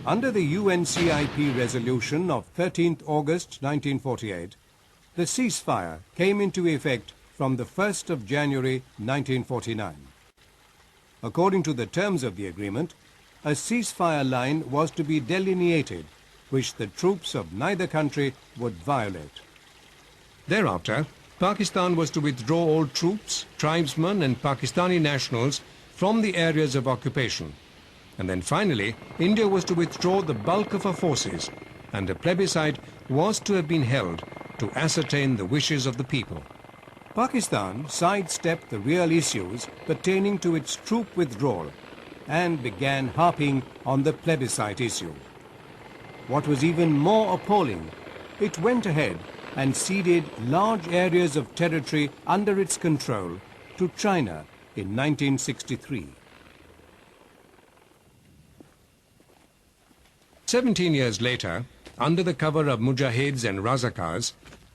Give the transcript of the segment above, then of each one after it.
Under the UNCIP resolution of 13th August 1948, the ceasefire came into effect from the 1st of January 1949. According to the terms of the agreement, a ceasefire line was to be delineated, which the troops of neither country would violate. Thereafter, Pakistan was to withdraw all troops, tribesmen and Pakistani nationals from the areas of occupation. And then finally, India was to withdraw the bulk of her forces, and a plebiscite was to have been held to ascertain the wishes of the people. Pakistan sidestepped the real issues pertaining to its troop withdrawal and began harping on the plebiscite issue. What was even more appalling, it went ahead and ceded large areas of territory under its control to China in 1963. 17 years later, under the cover of Mujahids and Razakars,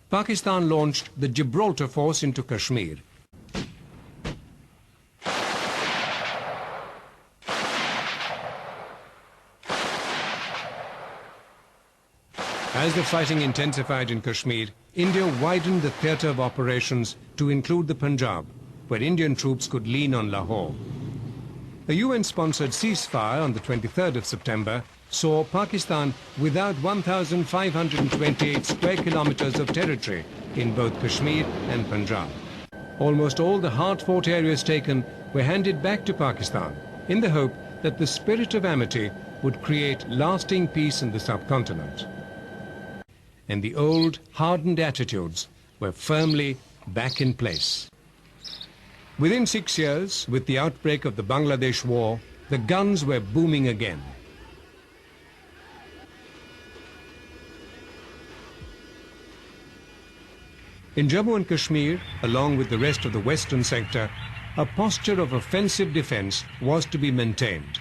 Pakistan launched the Gibraltar Force into Kashmir. As the fighting intensified in Kashmir, India widened the theatre of operations to include the Punjab, where Indian troops could lean on Lahore. A UN-sponsored ceasefire on the 23rd of September saw Pakistan without 1,528 square kilometers of territory in both Kashmir and Punjab. Almost all the hard-fought areas taken were handed back to Pakistan in the hope that the spirit of amity would create lasting peace in the subcontinent. And the old, hardened attitudes were firmly back in place. Within 6 years, with the outbreak of the Bangladesh War, the guns were booming again. In Jammu and Kashmir, along with the rest of the western sector, a posture of offensive defense was to be maintained.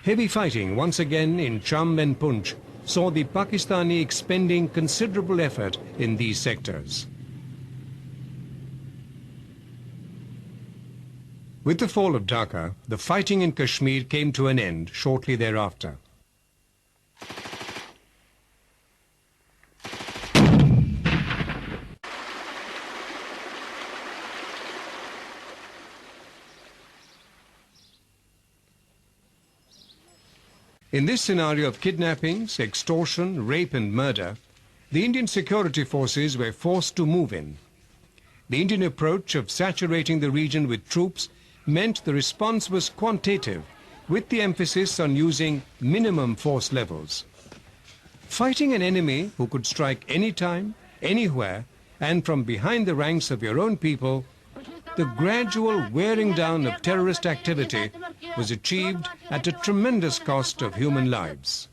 Heavy fighting once again in Cham and Punch saw the Pakistani expending considerable effort in these sectors. With the fall of Dhaka, the fighting in Kashmir came to an end shortly thereafter. In this scenario of kidnappings, extortion, rape and murder, the Indian security forces were forced to move in. The Indian approach of saturating the region with troops meant the response was quantitative, with the emphasis on using minimum force levels. Fighting an enemy who could strike anytime, anywhere, and from behind the ranks of your own people, the gradual wearing down of terrorist activity was achieved at a tremendous cost of human lives.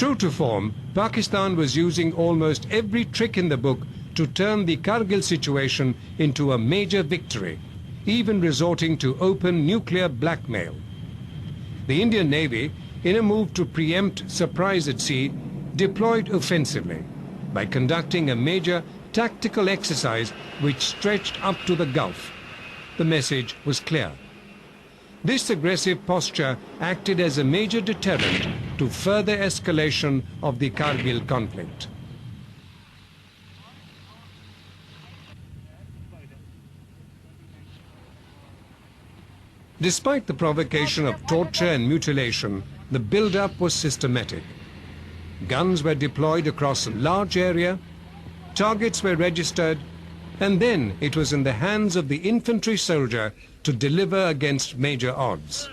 True to form, Pakistan was using almost every trick in the book to turn the Kargil situation into a major victory, even resorting to open nuclear blackmail. The Indian Navy, in a move to preempt surprise at sea, deployed offensively by conducting a major tactical exercise which stretched up to the Gulf. The message was clear. This aggressive posture acted as a major deterrent to further escalation of the Kargil conflict. Despite the provocation of torture and mutilation, the build-up was systematic. Guns were deployed across a large area, targets were registered, and then it was in the hands of the infantry soldier to deliver against major odds.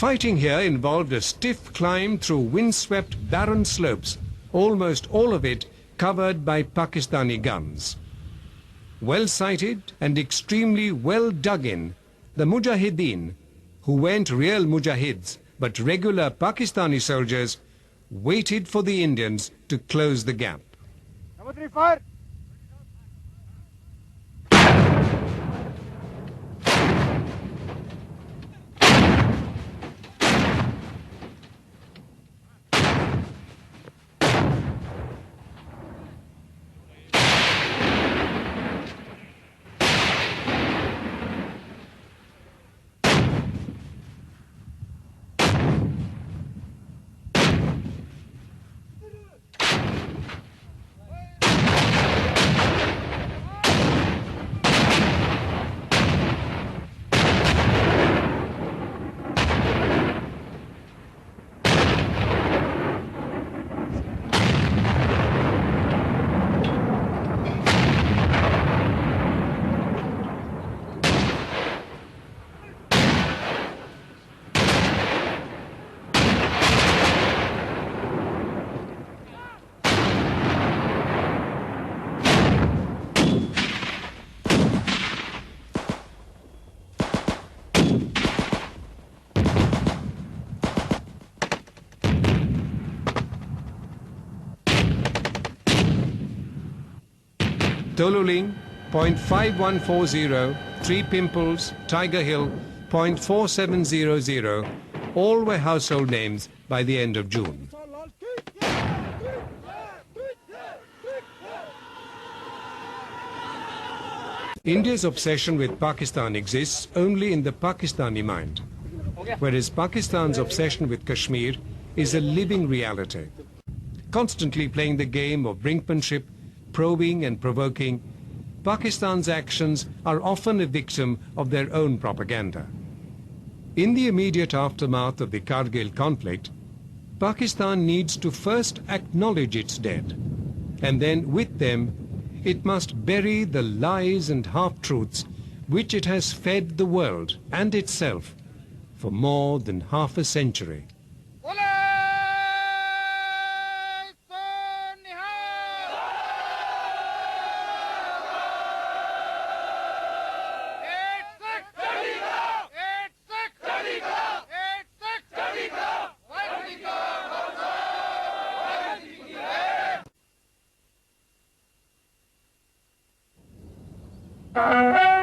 Fighting here involved a stiff climb through windswept barren slopes, almost all of it covered by Pakistani guns. Well sighted and extremely well dug in, the Mujahideen, who weren't real Mujahids but regular Pakistani soldiers, waited for the Indians to close the gap. Number 3, fire! Toluling, .5140, Three Pimples, Tiger Hill, .4700, all were household names by the end of June. India's obsession with Pakistan exists only in the Pakistani mind, whereas Pakistan's obsession with Kashmir is a living reality. Constantly playing the game of brinkmanship, probing and provoking, Pakistan's actions are often a victim of their own propaganda. In the immediate aftermath of the Kargil conflict, Pakistan needs to first acknowledge its dead, and then with them, it must bury the lies and half-truths which it has fed the world and itself for more than half a century. Fire!